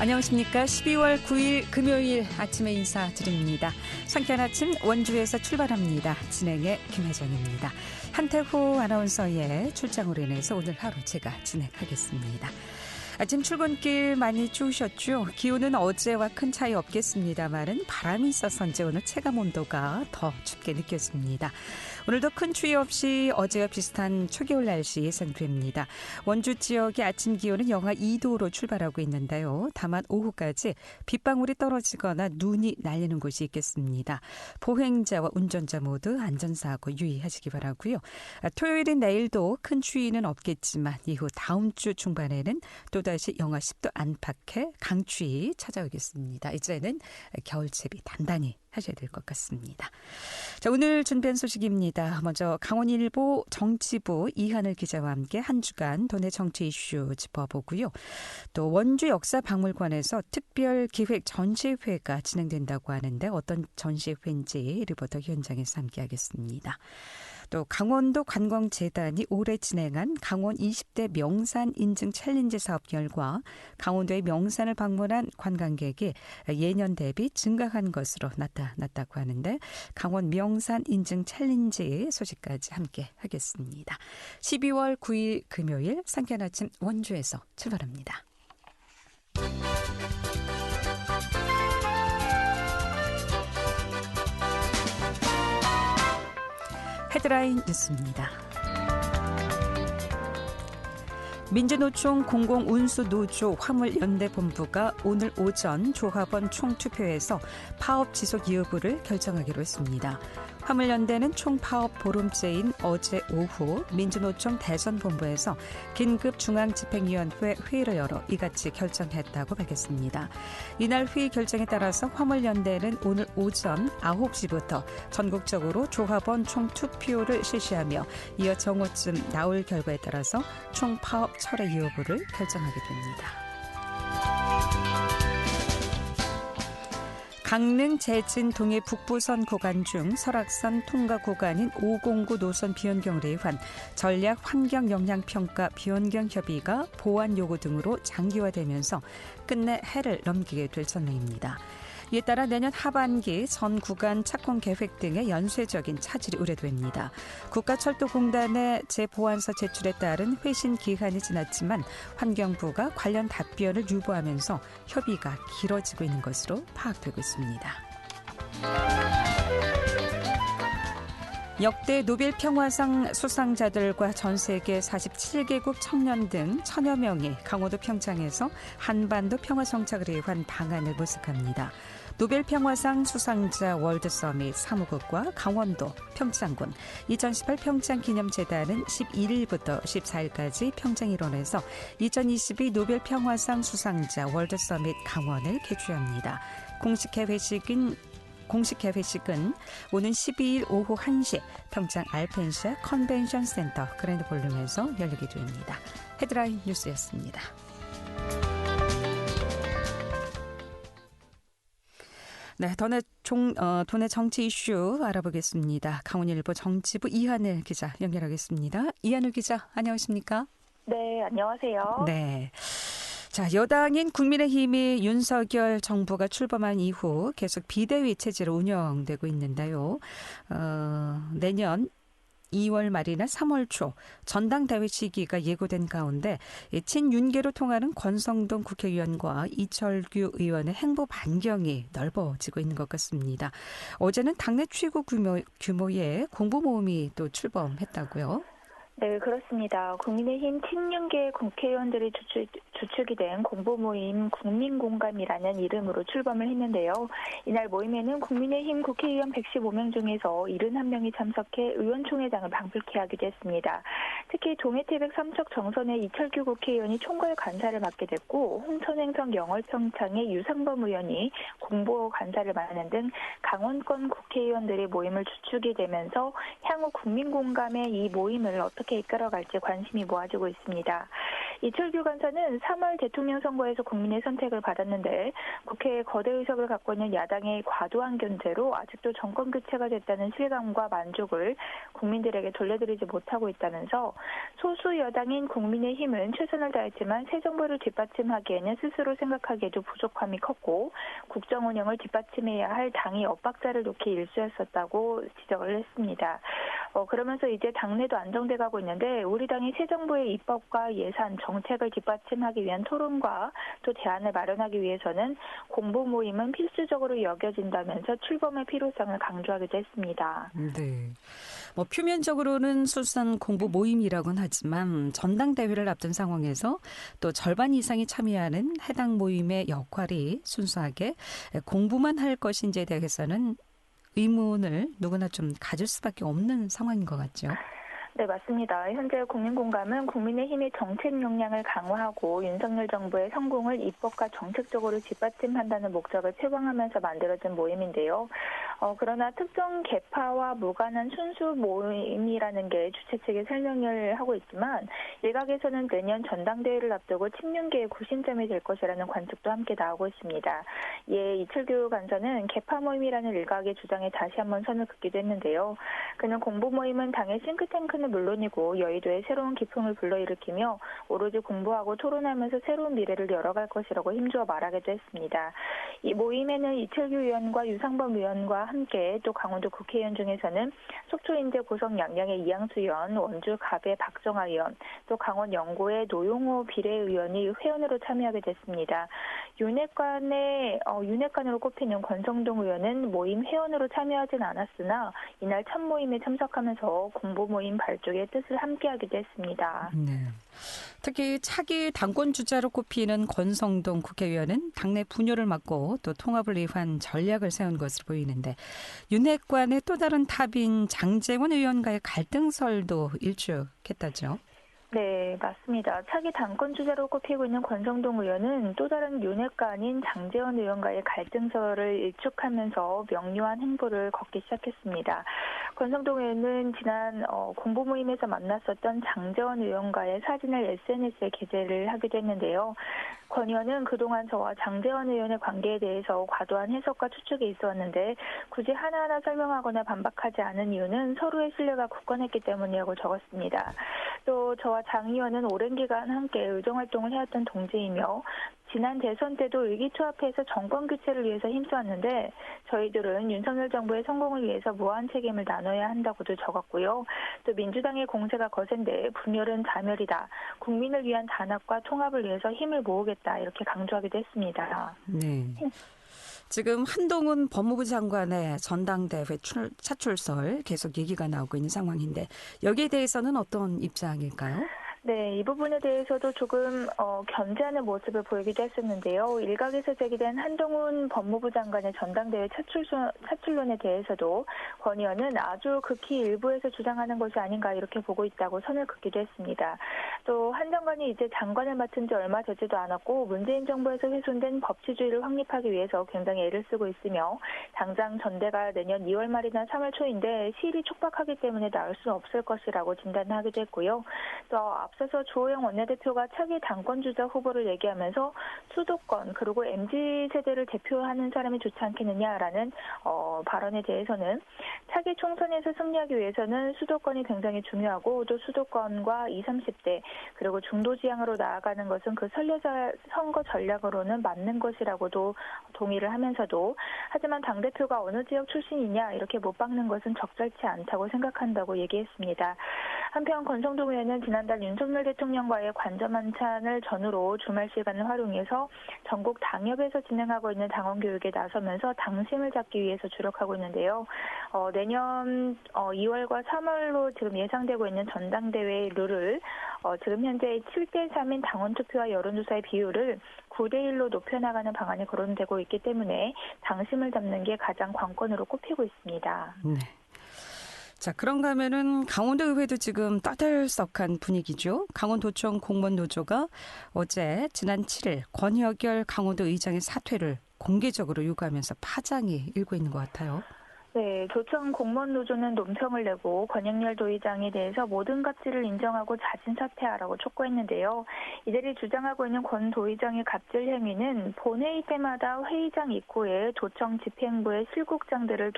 안녕하십니까. 12월 9일 금요일 아침에 인사드립니다. 상쾌한 아침 원주에서 출발합니다. 진행의 김혜정입니다. 한태호 아나운서의 출장으로 인해서 오늘 하루 제가 진행하겠습니다. 아침 출근길 많이 추우셨죠? 기온은 어제와 큰 차이 없겠습니다만은 바람이 있어서인지 오늘 체감 온도가 더 춥게 느껴집니다. 오늘도 큰 추위 없이 어제와 비슷한 초겨울 날씨 예상됩니다. 원주 지역의 아침 기온은 영하 2도로 출발하고 있는데요. 다만 오후까지 빗방울이 떨어지거나 눈이 날리는 곳이 있겠습니다. 보행자와 운전자 모두 안전사고 유의하시기 바라고요. 토요일인 내일도 큰 추위는 없겠지만 이후 다음 주 중반에는 또다시 영하 10도 안팎의 강추위 찾아오겠습니다. 이제는 겨울채비 단단히 하셔야 될 것 같습니다. 자, 오늘 준비한 소식입니다. 먼저 강원일보 정치부 이하늘 기자와 함께 한 주간 도내 정치 이슈 짚어보고요. 또 원주 역사박물관에서 특별 기획 전시회가 진행된다고 하는데 어떤 전시회인지 리포터 현장에서 함께하겠습니다. 또 강원도 관광재단이 올해 진행한 강원 20대 명산 인증 챌린지 사업 결과 강원도의 명산을 방문한 관광객이 예년 대비 증가한 것으로 나타났다고 하는데 강원 명산 인증 챌린지 소식까지 함께 하겠습니다. 12월 9일 금요일 상쾌한 아침 원주에서 출발합니다. 헤드라인 뉴스입니다. 민주노총 공공운수노조 화물연대본부가 오늘 오전 조합원 총투표에서 파업 지속 여부를 결정하기로 했습니다. 화물연대는 총 파업 보름째인 어제 오후 민주노총 대전본부에서 긴급 중앙집행위원회 회의를 열어 이같이 결정했다고 밝혔습니다. 이날 회의 결정에 따라서 화물연대는 오늘 오전 9시부터 전국적으로 조합원 총투표를 실시하며 이어 정오쯤 나올 결과에 따라서 총 파업 철회 여부를 결정하게 됩니다. 강릉 제진 동해 북부선 구간 중 설악산 통과 구간인 509 노선 비변경을 위한 전략 환경 영향 평가 비변경 협의가 보완 요구 등으로 장기화되면서 끝내 해를 넘기게 될 전망입니다. 이에 따라 내년 하반기 전 구간 착공 계획 등의 연쇄적인 차질이 우려됩니다. 국가철도공단의 재보완서 제출에 따른 회신 기한이 지났지만 환경부가 관련 답변을 유보하면서 협의가 길어지고 있는 것으로 파악되고 있습니다. 역대 노벨 평화상 수상자들과 전 세계 47개국 청년 등 1000여 명이 강원도 평창에서 한반도 평화 정착을 위한 방안을 모색합니다. 노벨 평화상 수상자 월드서밋 사무국과 강원도, 평창군, 2018 평창기념재단은 11일부터 14일까지 평창 일원에서 2022 노벨 평화상 수상자 월드서밋 강원을 개최합니다. 공식 개회식은 오는 12일 오후 1시 평창 알펜시아 컨벤션 센터 그랜드 볼룸에서 열리게 됩니다. 헤드라인 뉴스였습니다. 네, 도내 정치 이슈 알아보겠습니다. 강원일보 정치부 이하늘 기자 연결하겠습니다. 이하늘 기자, 안녕하십니까? 네, 안녕하세요. 네. 자, 여당인 국민의힘이 윤석열 정부가 출범한 이후 계속 비대위 체제로 운영되고 있는데요. 내년 2월 말이나 3월 초 전당대회 시기가 예고된 가운데 친윤계로 통하는 권성동 국회의원과 이철규 의원의 행보 반경이 넓어지고 있는 것 같습니다. 어제는 당내 최고 규모의 공보 모임이 또 출범했다고요? 네, 그렇습니다. 국민의힘 친윤계 국회의원들이 주축이 된 공보 모임 국민공감이라는 이름으로 출범을 했는데요. 이날 모임에는 국민의힘 국회의원 115명 중에서 71명이 참석해 의원총회장을 방불케 하기도 했습니다. 특히 동해태백 삼척 정선의 이철규 국회의원이 총괄 간사를 맡게 됐고 홍천행성 영월평창의 유상범 의원이 공보 간사를 맡는 등 강원권 국회의원들의 모임을 주축이 되면서 향후 국민공감의 이 모임을 어떻게 이끌어갈지 관심이 모아지고 있습니다. 이철규 간사는 3월 대통령 선거에서 국민의 선택을 받았는데 국회에 거대 의석을 갖고 있는 야당의 과도한 견제로 아직도 정권 교체가 됐다는 실감과 만족을 국민들에게 돌려드리지 못하고 있다면서 소수 여당인 국민의힘은 최선을 다했지만 새 정부를 뒷받침하기에는 스스로 생각하기에도 부족함이 컸고 국정 운영을 뒷받침해야 할 당이 엇박자를 놓기 일쑤였었다고 지적을 했습니다. 그러면서 이제 당내도 안정돼 가고 있는데 우리 당이 새 정부의 입법과 예산, 정책을 뒷받침하기 위한 토론과 또 대안을 마련하기 위해서는 공보 모임은 필수적으로 여겨진다면서 출범의 필요성을 강조하기도 했습니다. 네. 표면적으로는 순수한 공보 모임이라고는 하지만 전당대회를 앞둔 상황에서 또 절반 이상이 참여하는 해당 모임의 역할이 순수하게 공부만 할 것인지에 대해서는 의문을 누구나 좀 가질 수밖에 없는 상황인 것 같죠. 네, 맞습니다. 현재 국민공감은 국민의힘의 정책 역량을 강화하고 윤석열 정부의 성공을 입법과 정책적으로 뒷받침한다는 목적을 채광하면서 만들어진 모임인데요. 그러나 특정 계파와 무관한 순수 모임이라는 게 주최 측이 설명을 하고 있지만 일각에서는 내년 전당대회를 앞두고 친윤계의 구심점이 될 것이라는 관측도 함께 나오고 있습니다. 이에 이철규 간사는 계파 모임이라는 일각의 주장에 다시 한번 선을 긋기도 했는데요. 그는 공보 모임은 당의 싱크탱크는 물론이고 여의도에 새로운 기풍을 불러일으키며 오로지 공부하고 토론하면서 새로운 미래를 열어갈 것이라고 힘주어 말하기도 했습니다. 이 모임에는 이철규 의원과 유상범 의원과 함께 또 강원도 국회의원 중에서는 속초인제 고성 양양의 이양수 의원, 원주 갑의 박정아 의원, 또 강원 영고의 노용호 비례의원이 회원으로 참여하게 됐습니다. 윤핵관으로 꼽히는 권성동 의원은 모임 회원으로 참여하진 않았으나 이날 첫 모임에 참석하면서 공보 모임 발족의 뜻을 함께하기도 했습니다. 네. 특히 차기 당권 주자로 꼽히는 권성동 국회의원은 당내 분열을 막고 또 통합을 위한 전략을 세운 것으로 보이는데 윤핵관의 또 다른 탑인 장제원 의원과의 갈등설도 일축했다죠. 네, 맞습니다. 차기 당권 주자로 꼽히고 있는 권성동 의원은 또 다른 윤핵관인 장제원 의원과의 갈등설을 일축하면서 명료한 행보를 걷기 시작했습니다. 권성동 의원은 지난 공보 모임에서 만났었던 장제원 의원과의 사진을 SNS에 게재를 하기도 했는데요. 권 의원은 그동안 저와 장제원 의원의 관계에 대해서 과도한 해석과 추측이 있었는데 굳이 하나하나 설명하거나 반박하지 않은 이유는 서로의 신뢰가 굳건했기 때문이라고 적었습니다. 또 저와 장 의원은 오랜 기간 함께 의정활동을 해왔던 동지이며 지난 대선 때도 의기투합해서 정권 교체를 위해서 힘써왔는데 저희들은 윤석열 정부의 성공을 위해서 무한 책임을 나눠야 한다고도 적었고요. 또 민주당의 공세가 거센데 분열은 자멸이다. 국민을 위한 단합과 통합을 위해서 힘을 모으겠다. 이렇게 강조하기도 했습니다. 네. 지금 한동훈 법무부 장관의 전당대회 차출설 계속 얘기가 나오고 있는 상황인데 여기에 대해서는 어떤 입장일까요? 네, 이 부분에 대해서도 조금 견제하는 모습을 보이기도 했었는데요. 일각에서 제기된 한동훈 법무부 장관의 전당대회 차출론에 대해서도 권 의원은 아주 극히 일부에서 주장하는 것이 아닌가 이렇게 보고 있다고 선을 긋기도 했습니다. 또 한 장관이 이제 장관을 맡은 지 얼마 되지도 않았고 문재인 정부에서 훼손된 법치주의를 확립하기 위해서 굉장히 애를 쓰고 있으며 당장 전대가 내년 2월 말이나 3월 초인데 시일이 촉박하기 때문에 나올 수는 없을 것이라고 진단하기도 했고요. 또 앞서서 주호영 원내대표가 차기 당권주자 후보를 얘기하면서 수도권 그리고 MZ세대를 대표하는 사람이 좋지 않겠느냐라는 발언에 대해서는 차기 총선에서 승리하기 위해서는 수도권이 굉장히 중요하고 또 수도권과 20, 30대 그리고 중도지향으로 나아가는 것은 그 선거 전략으로는 맞는 것이라고도 동의를 하면서도 하지만 당대표가 어느 지역 출신이냐 이렇게 못 박는 것은 적절치 않다고 생각한다고 얘기했습니다. 한편 권성동 의원은 지난달 윤석열 대통령과의 관저 만찬을 전후로 주말 시간을 활용해서 전국 당협에서 진행하고 있는 당원 교육에 나서면서 당심을 잡기 위해서 주력하고 있는데요. 내년 2월과 3월로 지금 예상되고 있는 전당대회 룰을 지금 현재 7대3인 당원 투표와 여론조사의 비율을 9대1로 높여나가는 방안이 거론되고 있기 때문에 당심을 잡는 게 가장 관건으로 꼽히고 있습니다. 네. 자, 그런가 하면은 강원도의회도 지금 떠들썩한 분위기죠. 강원도청 공무원노조가 어제 지난 7일 권혁열 강원도 의장의 사퇴를 공개적으로 요구하면서 파장이 일고 있는 것 같아요. 네, 도청 공무원 노조는 논평을 내고 권영렬 도의장에 대해서 모든 갑질을 인정하고 자진 사퇴하라고 촉구했는데요. 이들이 주장하고 있는 권 도의장의 갑질 행위는 본회의 때마다 회의장 입구에 도청 집행부의 실국장들을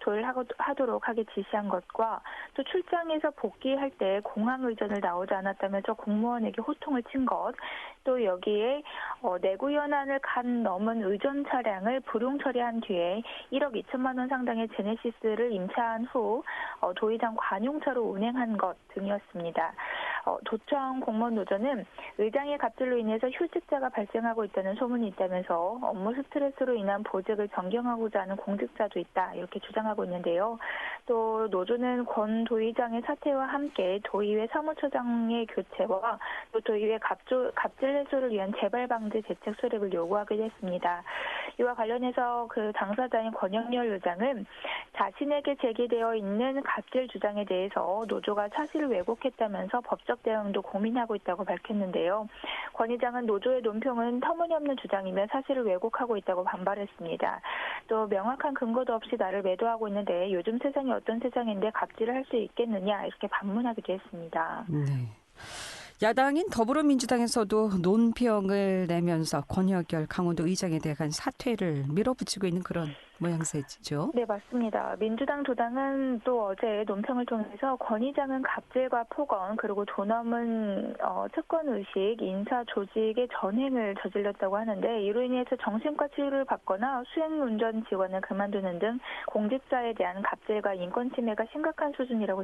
도열하도록 하게 지시한 것과 또 출장에서 복귀할 때 공항 의전을 나오지 않았다면서 공무원에게 호통을 친 것, 또 여기에 내구 연한을 간 넘은 의전 차량을 불용 처리한 뒤에 1억 2천만 원 상당의 제네시스를 임차한 후 도의장 관용차로 운행한 것 등이었습니다. 도청 공무원 노조는 의장의 갑질로 인해서 휴직자가 발생하고 있다는 소문이 있다면서 업무 스트레스로 인한 보직을 변경하고자 하는 공직자도 있다 이렇게 주장하고 있는데요. 또 노조는 권 도의장의 사퇴와 함께 도의회 사무처장의 교체와 또 도의회 갑질 해소를 위한 재발 방지 대책 수립을 요구하기도 했습니다. 이와 관련해서 그 당사자인 권영렬 의장은 자신에게 제기되어 있는 갑질 주장에 대해서 노조가 사실을 왜곡했다면서 법적 대응도 고민하고 있다고 밝혔는데요. 권 의장은 노조의 논평은 터무니없는 주장이며 사실을 왜곡하고 있다고 반발했습니다. 또 명확한 근거도 없이 나를 매도하고 있는데 요즘 세상이 어떤 세상인데 갑질을 할 수 있겠느냐 이렇게 반문하기도 했습니다. 네. 야당인 더불어민주당에서도 논평을 내면서 권혁열 강원도 의장에 대한 사퇴를 밀어붙이고 있는 그런 모양새죠. 네, 맞습니다. 민주당 도당은 또 어제 논평을 통해서 권 의장은 갑질과 폭언 그리고 돈 없는 특권의식, 인사 조직의 전횡을 저질렀다고 하는데 이로 인해서 정신과 치료를 받거나 수행운전 직원을 그만두는 등 공직자에 대한 갑질과 인권 침해가 심각한 수준이라고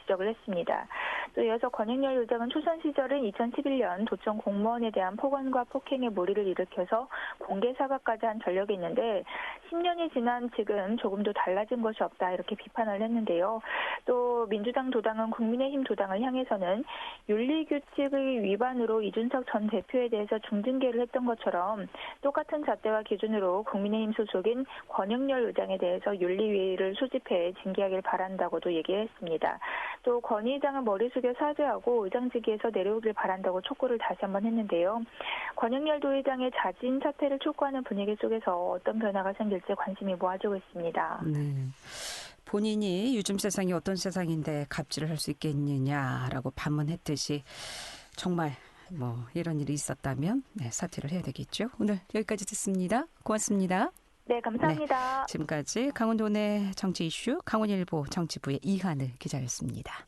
지적을 했습니다. 또 이어서 권영렬 의장은 초선 시절은 2011년 도청 공무원에 대한 폭언과 폭행의 몰이를 일으켜서 공개 사과까지 한 전력이 있는데 10년이 지난 지금 조금도 달라진 것이 없다 이렇게 비판을 했는데요. 또 민주당 도당은 국민의힘 도당을 향해서는 윤리규칙의 위반으로 이준석 전 대표에 대해서 중징계를 했던 것처럼 똑같은 잣대와 기준으로 국민의힘 소속인 권영렬 의장에 대해서 윤리위를 소집해 징계하길 바란다고도 얘기했습니다. 또 권 의장은 머리 숙여 사죄하고 의장직에서 내려오길 바란다고 촉구를 다시 한번 했는데요. 권영렬 도의장의 자진 사퇴를 촉구하는 분위기 속에서 어떤 변화가 생길지 관심이 모아지고 있습니다. 네. 본인이 요즘 세상이 어떤 세상인데 갑질을 할 수 있겠느냐라고 반문했듯이 정말 이런 일이 있었다면 사퇴를 해야 되겠죠. 오늘 여기까지 듣습니다. 고맙습니다. 네, 감사합니다. 네, 지금까지 강원도 내 정치 이슈 강원일보 정치부의 이하늘 기자였습니다.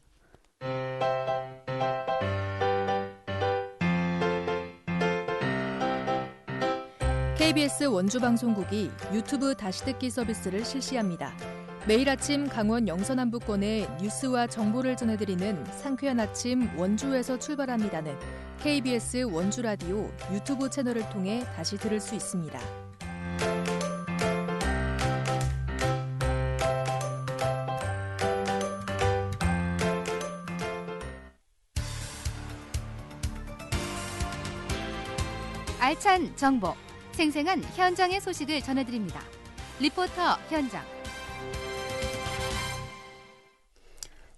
KBS 원주방송국이 유튜브 다시 듣기 서비스를 실시합니다. 매일 아침 강원 영서남부권의 뉴스와 정보를 전해드리는 상쾌한 아침 원주에서 출발합니다는 KBS 원주라디오 유튜브 채널을 통해 다시 들을 수 있습니다. 알찬 정보, 생생한 현장의 소식을 전해드립니다. 리포터 현장.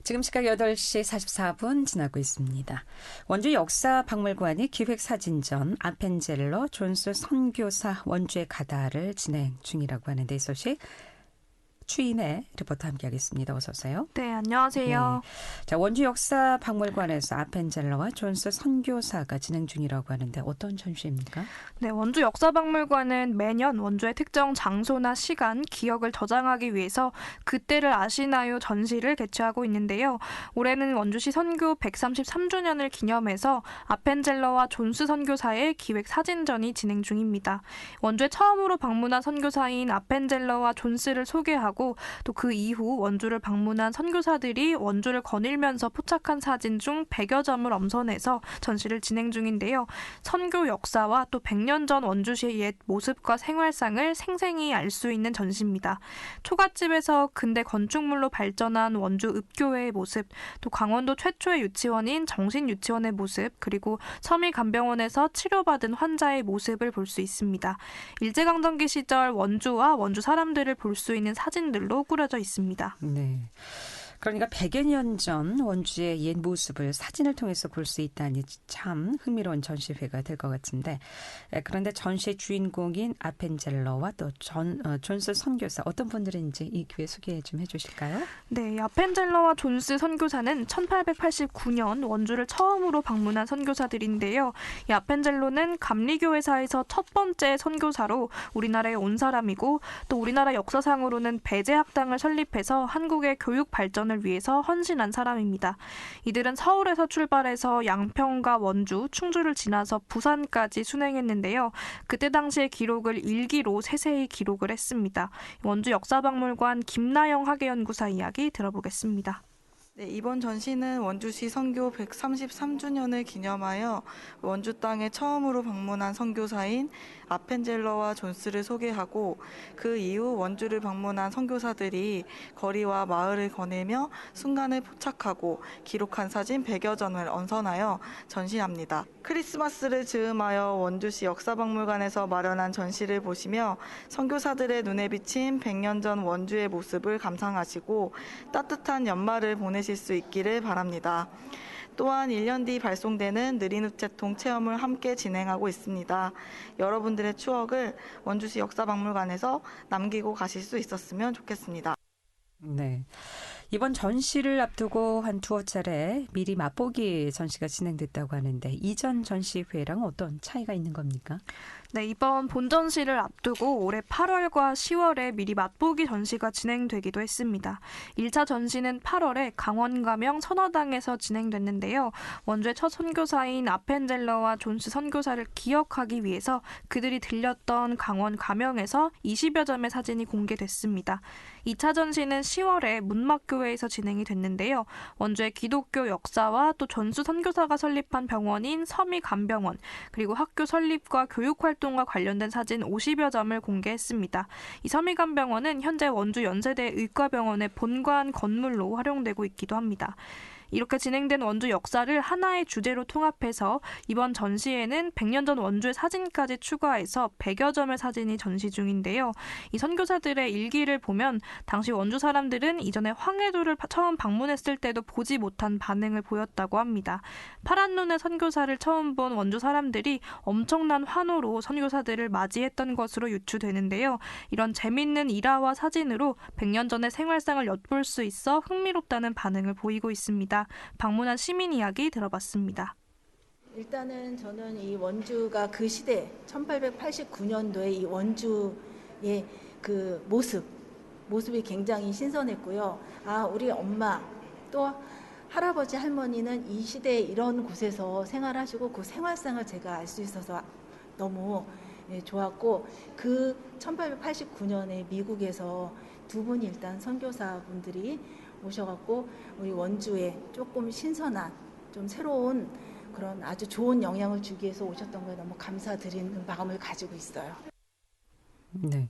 지금 시각 8시 44분 지나고 있습니다. 원주 역사박물관이 기획사진전 아펜젤러 존스 선교사 원주의 가다를 진행 중이라고 하는데 이 소식 추인의 리포터 함께하겠습니다. 어서 오세요. 네, 안녕하세요. 네. 자, 원주 역사박물관에서 아펜젤러와 존스 선교사가 진행 중이라고 하는데 어떤 전시입니까? 네, 원주 역사박물관은 매년 원주의 특정 장소나 시간, 기억을 저장하기 위해서 그때를 아시나요 전시를 개최하고 있는데요. 올해는 원주시 선교 133주년을 기념해서 아펜젤러와 존스 선교사의 기획 사진전이 진행 중입니다. 원주에 처음으로 방문한 선교사인 아펜젤러와 존스를 소개하고 또 그 이후 원주를 방문한 선교사들이 원주를 거닐면서 포착한 사진 중 100여 점을 엄선해서 전시를 진행 중인데요. 선교 역사와 또 100년 전 원주시의 옛 모습과 생활상을 생생히 알 수 있는 전시입니다. 초가집에서 근대 건축물로 발전한 원주 읍교회의 모습, 또 강원도 최초의 유치원인 정신유치원의 모습, 그리고 서미간병원에서 치료받은 환자의 모습을 볼 수 있습니다. 일제강점기 시절 원주와 원주 사람들을 볼 수 있는 사진들로 꾸려져 있습니다. 네. 그러니까 100여 년 전 원주의 옛 모습을 사진을 통해서 볼 수 있다니 참 흥미로운 전시회가 될 것 같은데, 그런데 전시의 주인공인 아펜젤러와 또 존스 선교사 어떤 분들인지 이 기회 소개 좀 해주실까요? 네, 아펜젤러와 존스 선교사는 1889년 원주를 처음으로 방문한 선교사들인데요. 이 아펜젤러는 감리교회사에서 첫 번째 선교사로 우리나라에 온 사람이고, 또 우리나라 역사상으로는 배제학당을 설립해서 한국의 교육 발전을 위해서 헌신한 사람입니다. 이들은 서울에서 출발해서 양평과 원주, 충주를 지나서 부산까지 순행했는데요. 그때 당시의 기록을 일기로 세세히 기록을 했습니다. 원주 역사박물관 김나영 학예연구사 이야기 들어보겠습니다. 네, 이번 전시는 원주시 선교 133주년을 기념하여 원주 땅에 처음으로 방문한 선교사인 아펜젤러와 존스를 소개하고, 그 이후 원주를 방문한 선교사들이 거리와 마을을 거닐며 순간을 포착하고 기록한 사진 100여 점을 언선하여 전시합니다. 크리스마스를 즈음하여 원주시 역사박물관에서 마련한 전시를 보시며 선교사들의 눈에 비친 100년 전 원주의 모습을 감상하시고 따뜻한 연말을 보내실 수 있기를 바랍니다. 또한 1년 뒤 발송되는 느린 우체통 체험을 함께 진행하고 있습니다. 여러분들의 추억을 원주시 역사박물관에서 남기고 가실 수 있었으면 좋겠습니다. 네. 이번 전시를 앞두고 한 두어 차례 미리 맛보기 전시가 진행됐다고 하는데, 이전 전시회랑 어떤 차이가 있는 겁니까? 네, 이번 본전시를 앞두고 올해 8월과 10월에 미리 맛보기 전시가 진행되기도 했습니다. 1차 전시는 8월에 강원 가명 선화당에서 진행됐는데요. 원주의 첫 선교사인 아펜젤러와 존스 선교사를 기억하기 위해서 그들이 들렸던 강원 가명에서 20여 점의 사진이 공개됐습니다. 2차 전시는 10월에 문막교회에서 진행이 됐는데요. 원주의 기독교 역사와 또 존스 선교사가 설립한 병원인 서미간병원, 그리고 학교 설립과 교육활동과 관련된 사진 50여 점을 공개했습니다. 이 서미간병원은 현재 원주 연세대 의과병원의 본관 건물로 활용되고 있기도 합니다. 이렇게 진행된 원주 역사를 하나의 주제로 통합해서 이번 전시에는 100년 전 원주의 사진까지 추가해서 100여 점의 사진이 전시 중인데요. 이 선교사들의 일기를 보면 당시 원주 사람들은 이전에 황해도를 처음 방문했을 때도 보지 못한 반응을 보였다고 합니다. 파란 눈의 선교사를 처음 본 원주 사람들이 엄청난 환호로 선교사들을 맞이했던 것으로 유추되는데요. 이런 재밌는 일화와 사진으로 100년 전의 생활상을 엿볼 수 있어 흥미롭다는 반응을 보이고 있습니다. 방문한 시민 이야기 들어봤습니다. 일단은 저는 이 원주가 그 시대 1889년도에 이 원주의 그 모습이 굉장히 신선했고요. 아, 우리 엄마 또 할아버지 할머니는 이 시대에 이런 곳에서 생활하시고 그 생활상을 제가 알 수 있어서 너무 좋았고, 그 1889년에 미국에서 두 분이 일단 선교사분들이 오셔갖고 우리 원주에 조금 신선한 좀 새로운 그런 아주 좋은 영향을 주기 위해서 오셨던 거에 너무 감사드리는 마음을 가지고 있어요. 네.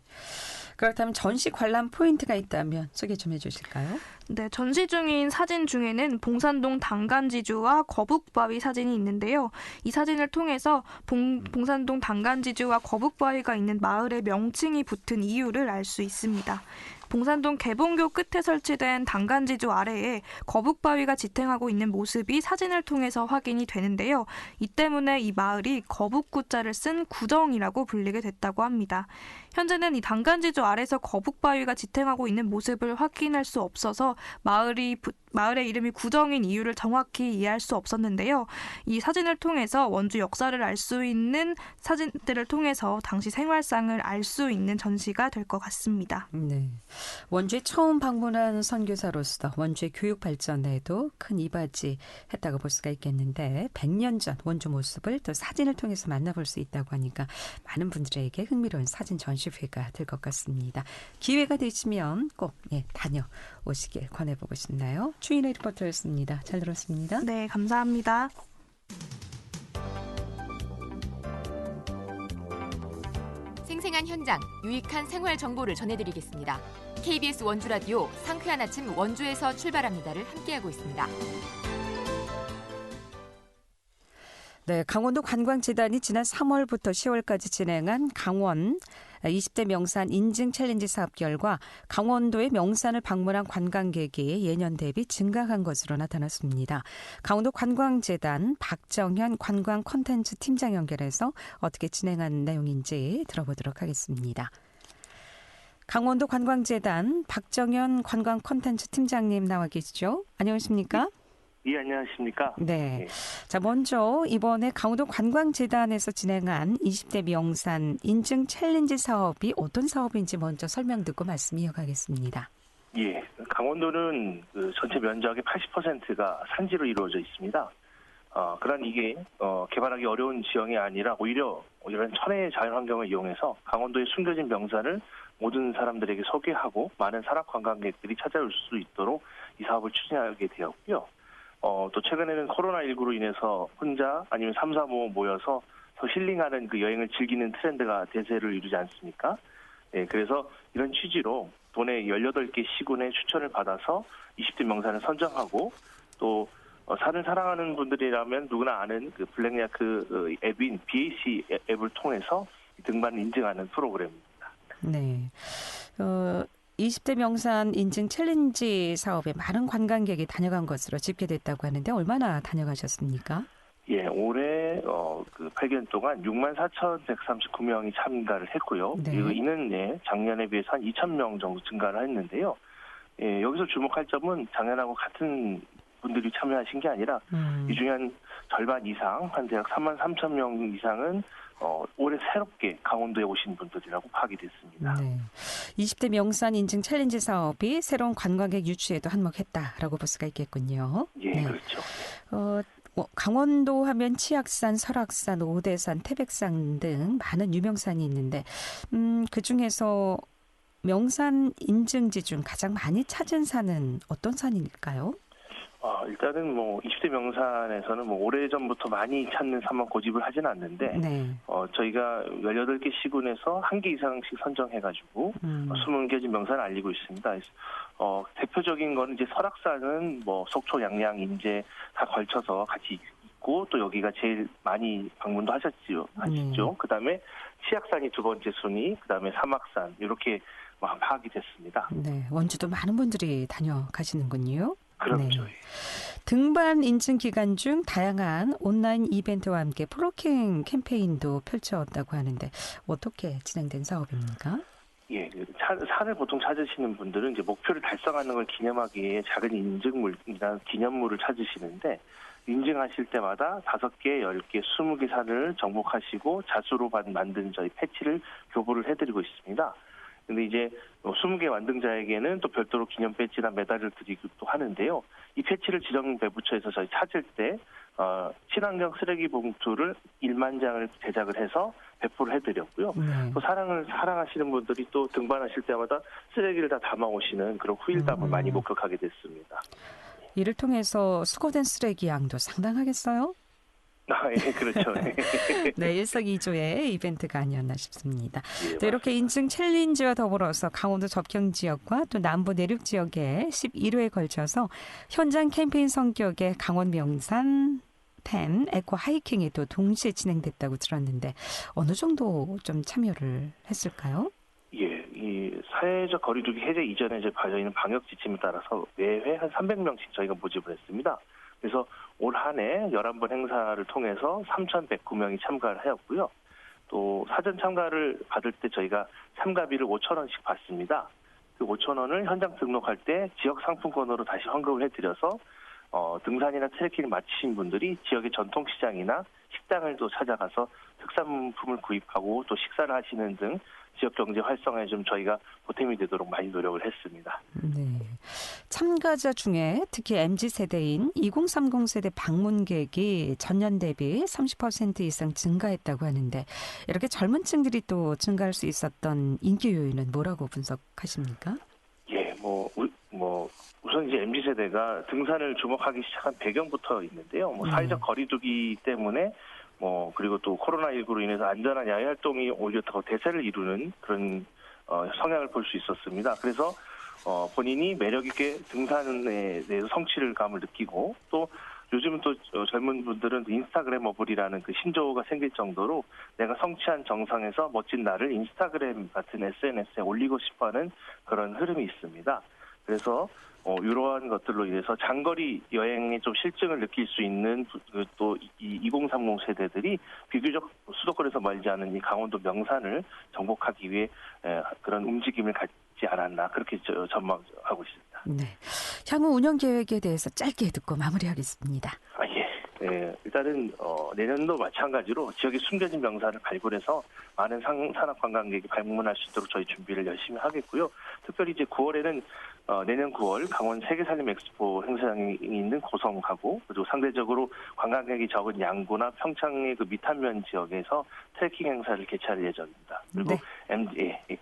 그렇다면 전시 관람 포인트가 있다면 소개 좀 해주실까요? 네, 전시 중인 사진 중에는 봉산동 당간지주와 거북바위 사진이 있는데요. 이 사진을 통해서 봉산동 당간지주와 거북바위가 있는 마을의 명칭이 붙은 이유를 알 수 있습니다. 봉산동 개봉교 끝에 설치된 당간지주 아래에 거북바위가 지탱하고 있는 모습이 사진을 통해서 확인이 되는데요. 이 때문에 이 마을이 거북구자를 쓴 구정이라고 불리게 됐다고 합니다. 현재는 이 당간지주 아래에서 거북바위가 지탱하고 있는 모습을 확인할 수 없어서 마을의 이름이 구정인 이유를 정확히 이해할 수 없었는데요. 이 사진을 통해서 원주 역사를 알 수 있는 사진들을 통해서 당시 생활상을 알 수 있는 전시가 될 것 같습니다. 네. 원주에 처음 방문한 선교사로서 원주의 교육 발전에도 큰 이바지했다고 볼 수가 있겠는데, 100년 전 원주 모습을 또 사진을 통해서 만나볼 수 있다고 하니까 많은 분들에게 흥미로운 사진 전시회가 될 것 같습니다. 기회가 되시면 꼭 다녀오시길 권해보고 싶나요? 추인의 리포터였습니다. 잘 들었습니다. 네, 감사합니다. 생생한 현장, 유익한 생활 정보를 전해드리겠습니다. KBS 원주라디오 상쾌한 아침 원주에서 출발합니다를 함께하고 있습니다. 네, 강원도 관광재단이 지난 3월부터 10월까지 진행한 강원 20대 명산 인증 챌린지 사업 결과 강원도의 명산을 방문한 관광객이 예년 대비 증가한 것으로 나타났습니다. 강원도 관광재단 박정현 관광 콘텐츠 팀장 연결해서 어떻게 진행한 내용인지 들어보도록 하겠습니다. 강원도 관광재단 박정현 관광 콘텐츠 팀장님 나와 계시죠? 안녕하십니까? 예, 안녕하십니까? 네. 네. 자, 먼저 이번에 강원도 관광재단에서 진행한 20대 명산 인증 챌린지 사업이 어떤 사업인지 먼저 설명 듣고 말씀 이어가겠습니다. 예, 강원도는 전체 면적의 80%가 산지로 이루어져 있습니다. 그러나 이게 개발하기 어려운 지형이 아니라 오히려 이런 천혜의 자연환경을 이용해서 강원도의 숨겨진 명산을 모든 사람들에게 소개하고 많은 산악 관광객들이 찾아올 수 있도록 이 사업을 추진하게 되었고요. 또 최근에는 코로나19로 인해서 혼자 아니면 3, 4, 5 모여서 더 힐링하는 그 여행을 즐기는 트렌드가 대세를 이루지 않습니까? 네, 그래서 이런 취지로 도내 18개 시군의 추천을 받아서 20대 명산을 선정하고 또 산을 사랑하는 분들이라면 누구나 아는 그 블랙야크 앱인 BAC 앱을 통해서 등반을 인증하는 프로그램입니다. 네. 20대 명산 인증 챌린지 사업에 많은 관광객이 다녀간 것으로 집계됐다고 하는데 얼마나 다녀가셨습니까? 예, 올해 그 8개월 동안 64,139명이 참가를 했고요. 네. 그리고 이는 작년에 비해서 한 2,000명 정도 증가를 했는데요. 예, 여기서 주목할 점은 작년하고 같은 분들이 참여하신 게 아니라 이 중에 한 절반 이상, 한 대략 33,000명 이상은 올해 새롭게 강원도에 오신 분들이라고 파악이 됐습니다. 네. 20대 명산 인증 챌린지 사업이 새로운 관광객 유치에도 한몫했다라고 볼 수가 있겠군요. 예, 네. 그렇죠. 강원도 하면 치악산, 설악산, 오대산, 태백산 등 많은 유명산이 있는데 그중에서 명산 인증지 중 가장 많이 찾은 산은 어떤 산일까요? 일단은 20대 명산에서는 오래전부터 많이 찾는 산만 고집을 하진 않는데, 네. 저희가 18개 시군에서 1개 이상씩 선정해가지고, 숨은 겨진 명산을 알리고 있습니다. 대표적인 거는 이제 설악산은 속초, 양양, 인제 다 걸쳐서 같이 있고, 또 여기가 제일 많이 방문도 하시죠. 그 다음에 치악산이 두 번째 순위, 그 다음에 사막산, 이렇게 파악이 됐습니다. 네. 원주도 많은 분들이 다녀가시는군요. 그렇죠. 네. 등반 인증 기간 중 다양한 온라인 이벤트와 함께 프로킹 캠페인도 펼쳐왔다고 하는데 어떻게 진행된 사업입니까? 예, 산을 보통 찾으시는 분들은 이제 목표를 달성하는 걸 기념하기 위해 작은 인증물이나 기념물을 찾으시는데 인증하실 때마다 5개, 10개, 20개 산을 정복하시고 자수로 만든 저희 패치를 교부를 해드리고 있습니다. 근데 이제 20개 완등자에게는 또 별도로 기념 배지나 메달을 드리기도 하는데요. 이 패치를 지정 배부처에서 저희 찾을 때 친환경 쓰레기 봉투를 1만 장을 제작을 해서 배포를 해드렸고요. 또 사랑하시는 분들이 또 등반하실 때마다 쓰레기를 다 담아오시는 그런 후일담을 많이 목격하게 됐습니다. 이를 통해서 수거된 쓰레기 양도 상당하겠어요? 예, 그렇죠. 네, 일석이조의 이벤트가 아니었나 싶습니다. 예, 또 이렇게 인증 챌린지와 더불어서 강원도 접경 지역과 또 남부 내륙 지역에 11회에 걸쳐서 현장 캠페인 성격의 강원 명산 펜 에코 하이킹이 또 동시에 진행됐다고 들었는데 어느 정도 좀 참여를 했을까요? 예, 이 사회적 거리두기 해제 이전에 저희는 방역 지침에 따라서 매회 한 300명씩 저희가 모집을 했습니다. 그래서 올 한 해 11번 행사를 통해서 3,109명이 참가를 하였고요. 또 사전 참가를 받을 때 저희가 참가비를 5,000원씩 받습니다. 그 5,000원을 현장 등록할 때 지역 상품권으로 다시 환급을 해드려서 등산이나 트레킹을 마치신 분들이 지역의 전통시장이나 식당을 또 찾아가서 특산품을 구입하고 또 식사를 하시는 등 지역 경제 활성화에 좀 저희가 보탬이 되도록 많이 노력을 했습니다. 네. 참가자 중에 특히 MZ세대인 2030 세대 방문객이 전년 대비 30% 이상 증가했다고 하는데 이렇게 젊은 층들이 또 증가할 수 있었던 인기 요인은 뭐라고 분석하십니까? 예, 우선 이제 MZ세대가 등산을 주목하기 시작한 배경부터 있는데요. 사회적 거리두기 때문에 그리고 또 코로나19로 인해서 안전한 야외 활동이 오히려 더 대세를 이루는 그런 성향을 볼 수 있었습니다. 그래서 본인이 매력 있게 등산에 대해서 성취감을 느끼고 또 요즘은 또 젊은 분들은 인스타그램 어블이라는 그 신조어가 생길 정도로 내가 성취한 정상에서 멋진 나를 인스타그램 같은 SNS에 올리고 싶어하는 그런 흐름이 있습니다. 그래서 이러한 것들로 인해서 장거리 여행에 좀 실증을 느낄 수 있는 또 이 2030 세대들이 비교적 수도권에서 멀지 않은 이 강원도 명산을 정복하기 위해 그런 움직임을 갖지 않았나 그렇게 전망하고 있습니다. 네, 향후 운영 계획에 대해서 짧게 듣고 마무리하겠습니다. 일단은 내년도 마찬가지로 지역의 숨겨진 명산을 발굴해서 많은 산업 관광객이 방문할 수 있도록 저희 준비를 열심히 하겠고요. 특별히 이제 9월에는 내년 9월 강원 세계살림 엑스포 행사장이 있는 고성하고 그리고 상대적으로 관광객이 적은 양구나 평창의 그 미탄면 지역에서 트레킹 행사를 개최할 예정입니다. 그리고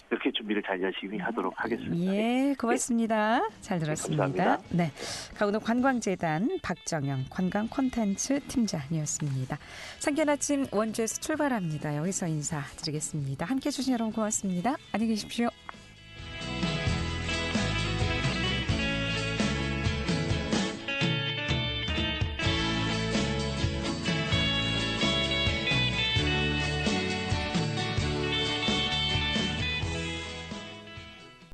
그렇게 준비를 잘 열심히 하도록 하겠습니다. 예, 고맙습니다. 잘 들었습니다. 감사합니다. 네, 강원도 관광재단 박정영 관광 콘텐츠 팀장이었습니다. 상쾌한 아침 원주에서 출발합니다. 여기서 인사드리겠습니다. 함께해 주신 여러분 고맙습니다. 안녕히 계십시오.